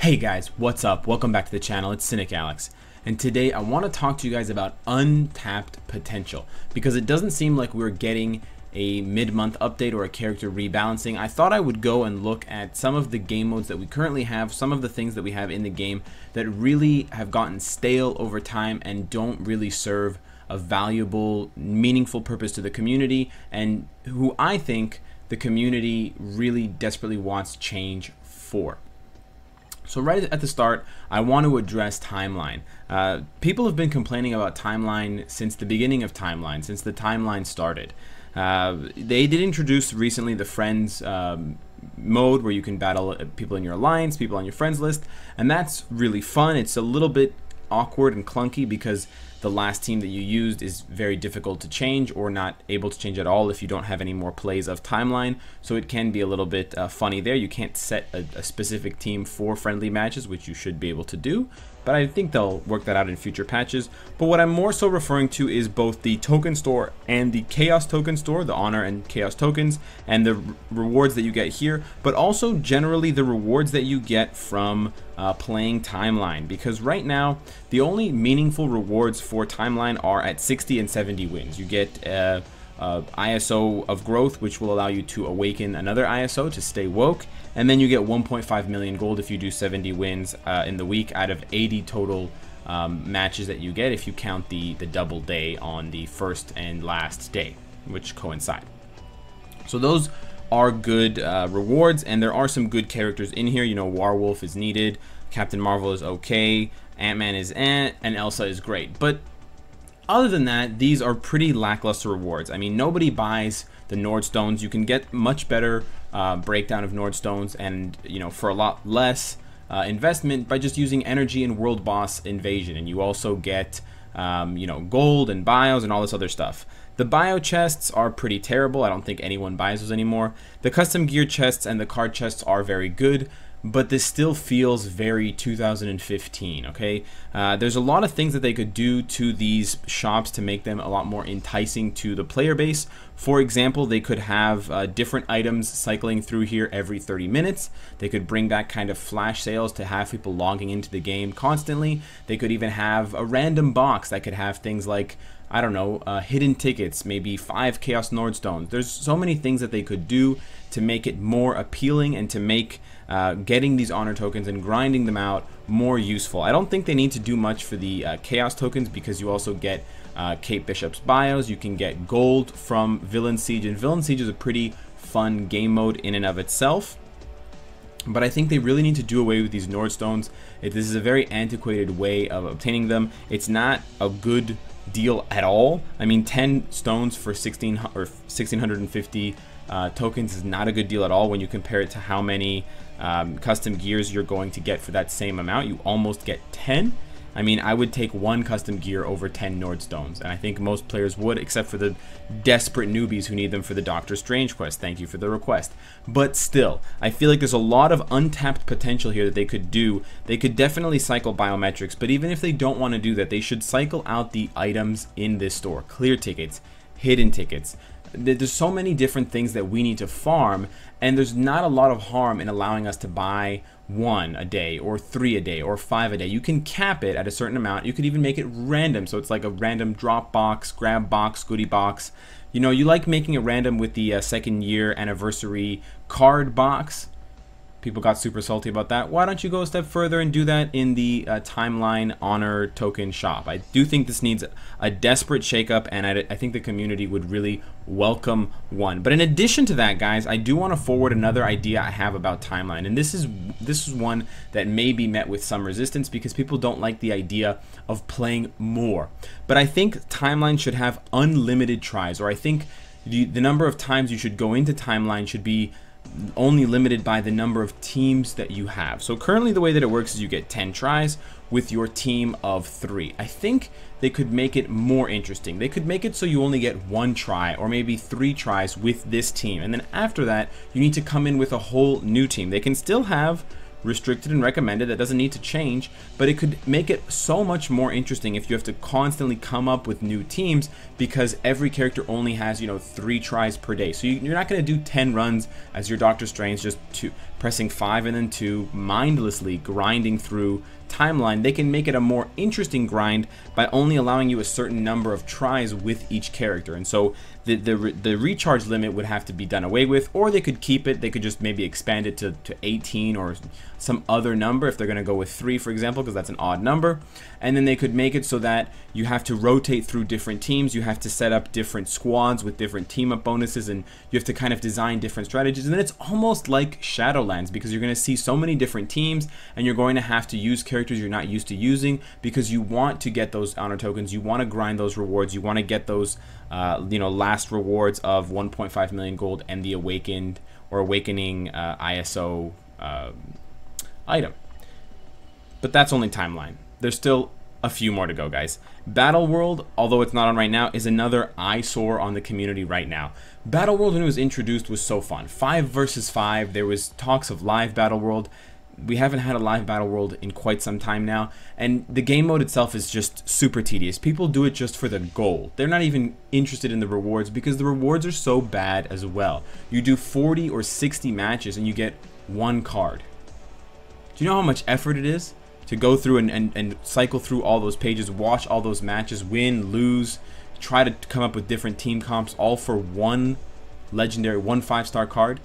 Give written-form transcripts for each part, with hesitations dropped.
Hey guys, what's up? Welcome back to the channel. It's Cynicalex, and today I want to talk to you guys about untapped potential because it doesn't seem like we're getting a mid-month update or a character rebalancing. I thought I would go and look at some of the game modes that we currently have, some of the things that we have in the game that really have gotten stale over time and don't really serve a valuable, meaningful purpose to the community, and who I think the community really desperately wants change for. So right at the start, I want to address timeline. People have been complaining about timeline since the beginning of timeline, since the timeline started. They did introduce recently the friends mode where you can battle people in your alliance, people on your friends list, and that's really fun. It's a little bit awkward and clunky because the last team that you used is very difficult to change or not able to change at all if you don't have any more plays of timeline, so it can be a little bit funny there. You can't set a specific team for friendly matches, which you should be able to do, but I think they'll work that out in future patches. But what I'm more so referring to is both the token store and the chaos token store, the honor and chaos tokens, and the rewards that you get here, but also generally the rewards that you get from playing timeline, because right now the only meaningful rewards for timeline are at 60 and 70 wins. You get ISO of growth, which will allow you to awaken another ISO to stay woke, and then you get 1.5 million gold if you do 70 wins in the week out of 80 total matches that you get if you count the double day on the first and last day, which coincide. So those are good rewards, and there are some good characters in here. You know, Warwolf is needed, Captain Marvel is okay, Ant-Man is and Elsa is great, but other than that, these are pretty lackluster rewards. I mean, nobody buys the Nordstones. You can get much better breakdown of Nordstones, and you know, for a lot less investment by just using energy and world boss invasion, and you also get you know, gold and bios and all this other stuff. The bio chests are pretty terrible. I don't think anyone buys those anymore. The custom gear chests and the card chests are very good, but this still feels very 2015, okay? There's a lot of things that they could do to these shops to make them a lot more enticing to the player base. For example, they could have different items cycling through here every 30 minutes. They could bring back kind of flash sales to have people logging into the game constantly. They could even have a random box that could have things like, I don't know, hidden tickets, maybe 5 Chaos Nordstones. There's so many things that they could do to make it more appealing and to make getting these honor tokens and grinding them out more useful. I don't think they need to do much for the chaos tokens, because you also get Kate Bishop's bios. You can get gold from Villain Siege, and Villain Siege is a pretty fun game mode in and of itself. But I think they really need to do away with these Nordstones. This is a very antiquated way of obtaining them. It's not a good deal at all. I mean, 10 stones for 1650 tokens is not a good deal at all when you compare it to how many custom gears you're going to get for that same amount. You almost get 10. I mean, I would take 1 custom gear over 10 Nordstones, and I think most players would, except for the desperate newbies who need them for the Doctor Strange quest. Thank you for the request. But still, I feel like there's a lot of untapped potential here that they could do. They could definitely cycle biometrics, but even if they don't want to do that, they should cycle out the items in this store. Clear tickets, hidden tickets. There's so many different things that we need to farm, and there's not a lot of harm in allowing us to buy 1 a day or 3 a day or 5 a day. You can cap it at a certain amount. You could even make it random, so it's like a random drop box, grab box, goodie box. You know, you like making it random with the second year anniversary card box. People got super salty about that. Why don't you go a step further and do that in the timeline honor token shop? I do think this needs a desperate shakeup, and I think the community would really welcome one. But in addition to that, guys, I do want to forward another idea I have about timeline, and this is one that may be met with some resistance because people don't like the idea of playing more. But I think timeline should have unlimited tries, or I think the number of times you should go into timeline should be only limited by the number of teams that you have. So currently the way that it works is you get 10 tries with your team of 3. I think they could make it more interesting. They could make it so you only get 1 try or maybe 3 tries with this team, and then after that you need to come in with a whole new team. They can still have restricted and recommended. That doesn't need to change, but it could make it so much more interesting if you have to constantly come up with new teams, because every character only has, you know, 3 tries per day. So you're not going to do 10 runs as your Doctor Strange, just pressing 5 and then 2, mindlessly grinding through timeline. They can make it a more interesting grind by only allowing you a certain number of tries with each character. And so the recharge limit would have to be done away with, or they could keep it. They could just maybe expand it to 18 or some other number if they're going to go with 3, for example, because that's an odd number. And then they could make it so that you have to rotate through different teams. You have to set up different squads with different team up bonuses, and you have to kind of design different strategies. And then it's almost like Shadowlands, because you're going to see so many different teams, and you're going to have to use characters you're not used to using, because you want to get those honor tokens, you want to grind those rewards, you want to get those you know, last rewards of 1.5 million gold and the awakening ISO item. But that's only timeline. There's still a few more to go, guys. Battleworld, although it's not on right now, is another eyesore on the community right now. Battleworld, when it was introduced, was so fun. 5 versus 5. There was talks of live Battleworld. We haven't had a live Battleworld in quite some time now, and the game mode itself is just super tedious. People do it just for the gold. They're not even interested in the rewards, because the rewards are so bad as well. You do 40 or 60 matches and you get 1 card. Do you know how much effort it is to go through and cycle through all those pages, watch all those matches, win, lose, try to come up with different team comps, all for 1 legendary, 1 5-star card?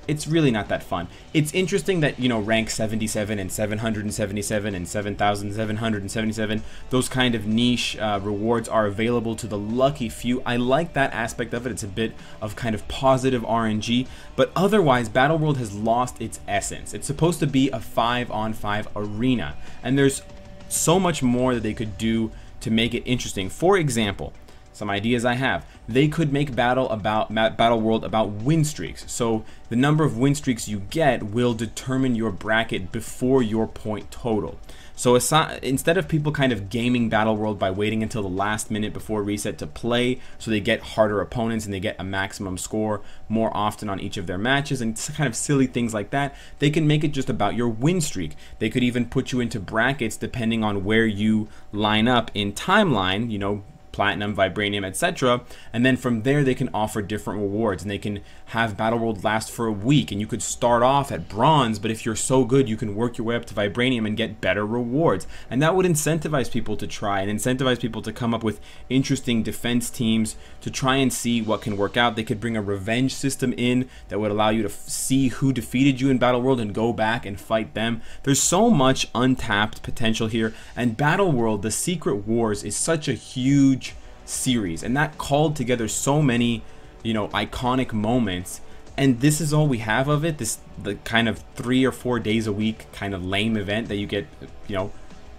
It's really not that fun. It's interesting that, you know, rank 77 and 777 and 7,777, those kind of niche rewards are available to the lucky few. I like that aspect of it. It's a bit of kind of positive RNG, but otherwise Battleworld has lost its essence. It's supposed to be a 5-on-5 arena, and there's so much more that they could do to make it interesting. For example, some ideas I have. They could make Battleworld about win streaks. So the number of win streaks you get will determine your bracket before your point total. So instead of people kind of gaming Battleworld by waiting until the last minute before reset to play, so they get harder opponents and they get a maximum score more often on each of their matches and kind of silly things like that, they can make it just about your win streak. They could even put you into brackets depending on where you line up in timeline, you know, platinum, vibranium, etc. And then from there they can offer different rewards, and they can have Battleworld last for a week, and you could start off at bronze, but if you're so good you can work your way up to vibranium and get better rewards. And that would incentivize people to try, and incentivize people to come up with interesting defense teams to try and see what can work out. They could bring a revenge system in that would allow you to see who defeated you in Battleworld and go back and fight them. There's so much untapped potential here, and Battleworld, the Secret Wars, is such a huge series, and that called together so many, you know, iconic moments, and this is all we have of it. The kind of 3 or 4 days a week kind of lame event that you get, you know,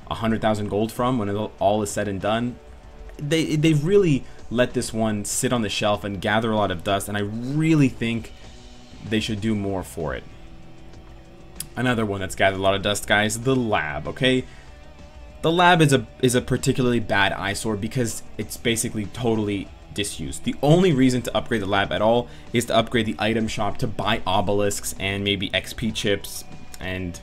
100,000 gold from when it all is said and done. They've really let this one sit on the shelf and gather a lot of dust, and I really think they should do more for it. Another one that's gathered a lot of dust, guys, the lab. Okay, the lab is a particularly bad eyesore because it's basically totally disused. The only reason to upgrade the lab at all is to upgrade the item shop to buy obelisks and maybe XP chips and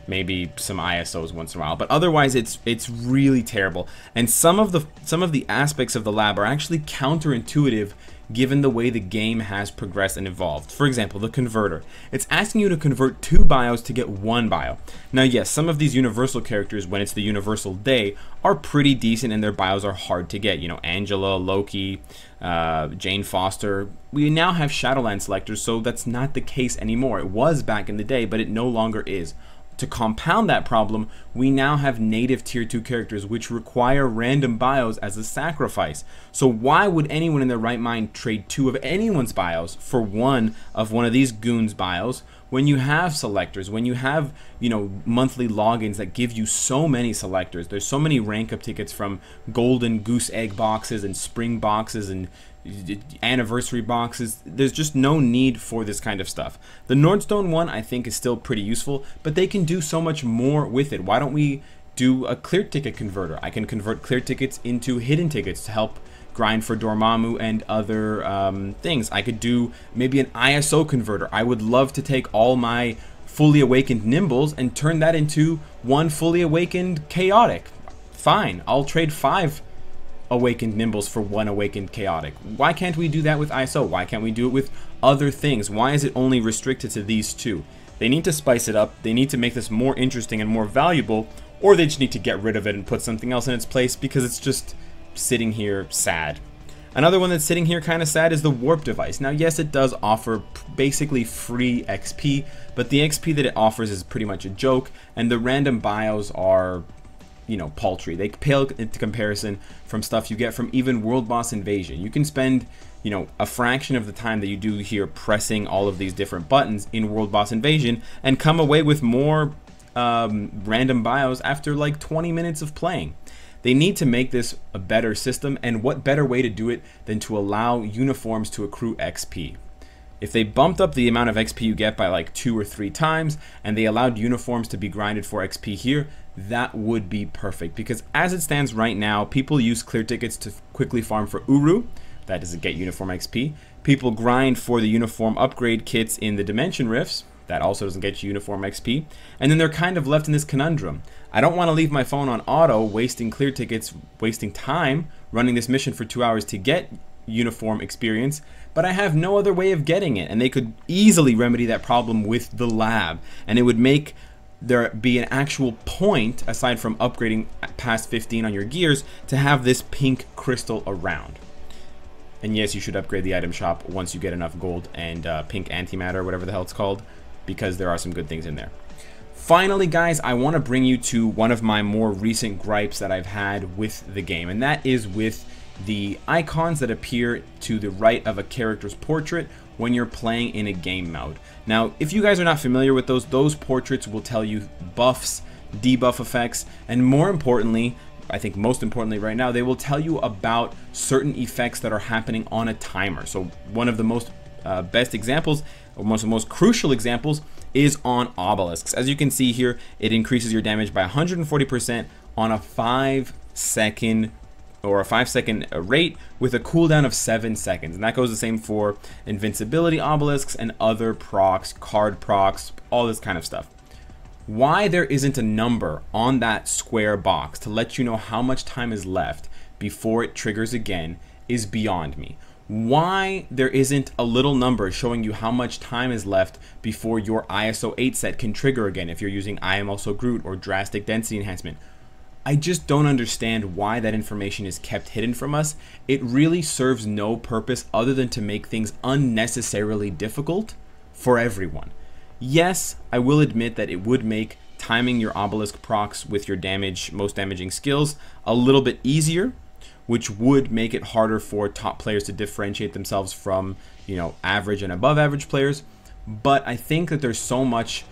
maybe some ISOs once in a while, but otherwise it's really terrible. And some of the aspects of the lab are actually counterintuitive given the way the game has progressed and evolved. For example, the converter. It's asking you to convert 2 bios to get 1 bio. Now yes, some of these universal characters, when it's the universal day, are pretty decent and their bios are hard to get. You know, Angela, Loki, Jane Foster. We now have Shadowland selectors, so that's not the case anymore. It was back in the day, but it no longer is. To compound that problem, we now have native tier 2 characters which require random bios as a sacrifice. So why would anyone in their right mind trade 2 of anyone's bios for one of these goons bios when you have selectors, when you have, you know, monthly logins that give you so many selectors? There's so many rank up tickets from golden goose egg boxes and spring boxes and anniversary boxes. There's just no need for this kind of stuff. The Nordstone one I think is still pretty useful, but they can do so much more with it. Why don't we do a clear ticket converter? I can convert clear tickets into hidden tickets to help grind for Dormammu and other things. I could do maybe an ISO converter. I would love to take all my fully awakened Nimbles and turn that into 1 fully awakened Chaotic. Fine, I'll trade 5 awakened Nimbles for 1 awakened Chaotic. Why can't we do that with ISO? Why can't we do it with other things? Why is it only restricted to these 2? They need to spice it up. They need to make this more interesting and more valuable, or they just need to get rid of it and put something else in its place, because it's just sitting here sad. Another one that's sitting here kind of sad is the Warp device. Now, yes, it does offer basically free XP, but the XP that it offers is pretty much a joke, and the random bios are, you know, paltry. They pale into comparison from stuff you get from even World Boss Invasion. You can spend, you know, a fraction of the time that you do here pressing all of these different buttons in World Boss Invasion and come away with more random bios after like 20 minutes of playing. They need to make this a better system, and what better way to do it than to allow uniforms to accrue XP. If they bumped up the amount of XP you get by like 2 or 3 times, and they allowed uniforms to be grinded for XP here, that would be perfect. Because as it stands right now, people use clear tickets to quickly farm for Uru. That doesn't get uniform XP. People grind for the uniform upgrade kits in the Dimension Rifts. That also doesn't get you uniform XP. And then they're kind of left in this conundrum. I don't want to leave my phone on auto, wasting clear tickets, wasting time running this mission for 2 hours to get uniform experience, but I have no other way of getting it. And they could easily remedy that problem with the lab, and it would make there be an actual point, aside from upgrading past 15 on your gears, to have this pink crystal around. And yes, you should upgrade the item shop once you get enough gold and pink antimatter, whatever the hell it's called, because there are some good things in there. Finally, guys, I want to bring you to one of my more recent gripes that I've had with the game, and that is with the icons that appear to the right of a character's portrait when you're playing in a game mode. Now, if you guys are not familiar with those portraits will tell you buffs, debuff effects, and more importantly, I think most importantly right now, they will tell you about certain effects that are happening on a timer. So one of the most best examples, or most crucial examples, is on obelisks. As you can see here, it increases your damage by 140% on a 5-second rate with a cooldown of 7 seconds. And that goes the same for invincibility obelisks and other procs, card procs, all this kind of stuff. Why there isn't a number on that square box to let you know how much time is left before it triggers again is beyond me. Why there isn't a little number showing you how much time is left before your ISO 8 set can trigger again if you're using I Am Also Groot or Drastic Density Enhancement. I just don't understand why that information is kept hidden from us. It really serves no purpose other than to make things unnecessarily difficult for everyone. Yes, I will admit that it would make timing your obelisk procs with your most damaging skills a little bit easier, which would make it harder for top players to differentiate themselves from, you know, average and above average players. But I think that there's so much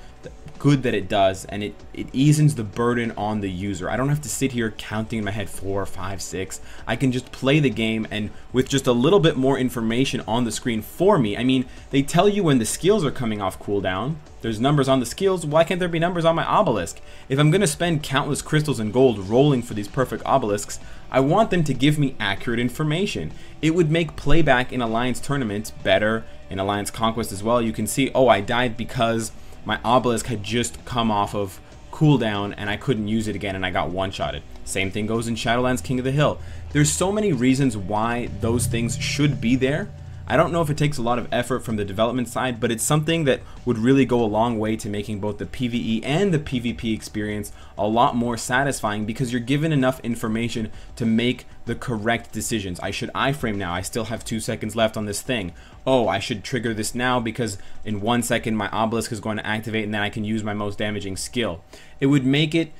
good that it does, and it eases the burden on the user. I don't have to sit here counting in my head 4, 5, 6. I can just play the game, and with just a little bit more information on the screen for me. I mean, they tell you when the skills are coming off cooldown. There's numbers on the skills. Why can't there be numbers on my obelisk? If I'm going to spend countless crystals and gold rolling for these perfect obelisks, I want them to give me accurate information. It would make playback in Alliance tournaments better, in Alliance Conquest as well. You can see, oh, I died because my obelisk had just come off of cooldown and I couldn't use it again and I got one-shotted. Same thing goes in Shadowlands King of the Hill. There's so many reasons why those things should be there. I don't know if it takes a lot of effort from the development side, but it's something that would really go a long way to making both the PvE and the PvP experience a lot more satisfying, because you're given enough information to make the correct decisions. I should iframe now. I still have 2 seconds left on this thing. Oh, I should trigger this now because in 1 second my obelisk is going to activate and then I can use my most damaging skill. It would make it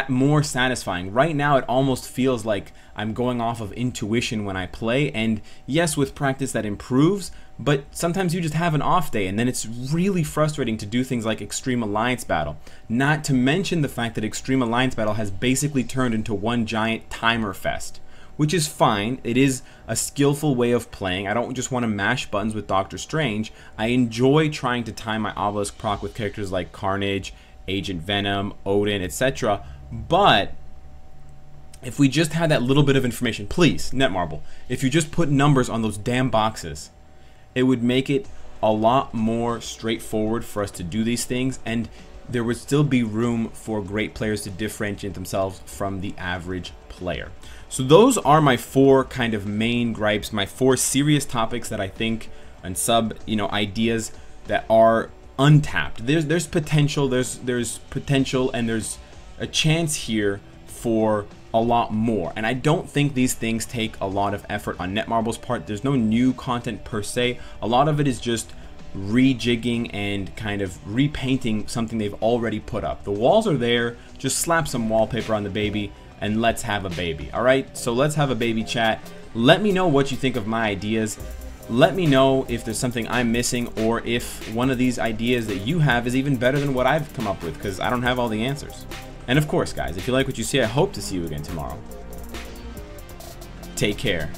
more satisfying. Right now it almost feels like I'm going off of intuition when I play, and yes, with practice that improves, but sometimes you just have an off day and then it's really frustrating to do things like Extreme Alliance Battle. Not to mention the fact that Extreme Alliance Battle has basically turned into one giant timer fest, which is fine. It is a skillful way of playing. I don't just want to mash buttons with Doctor Strange. I enjoy trying to time my obelisk proc with characters like Carnage, Agent Venom, Odin, etc. But if we just had that little bit of information, please, Netmarble, if you just put numbers on those damn boxes, it would make it a lot more straightforward for us to do these things, and there would still be room for great players to differentiate themselves from the average player. So those are my 4 kind of main gripes, my 4 serious topics that I think and ideas that are untapped. There's potential, there's potential, and there's a chance here for a lot more. And I don't think these things take a lot of effort on Netmarble's part. There's no new content per se. A lot of it is just rejigging and kind of repainting something they've already put up. The walls are there, just slap some wallpaper on the baby and let's have a baby. All right, so let's have a baby, chat. Let me know what you think of my ideas. Let me know if there's something I'm missing, or if one of these ideas that you have is even better than what I've come up with, because I don't have all the answers. And of course, guys, if you like what you see, I hope to see you again tomorrow. Take care.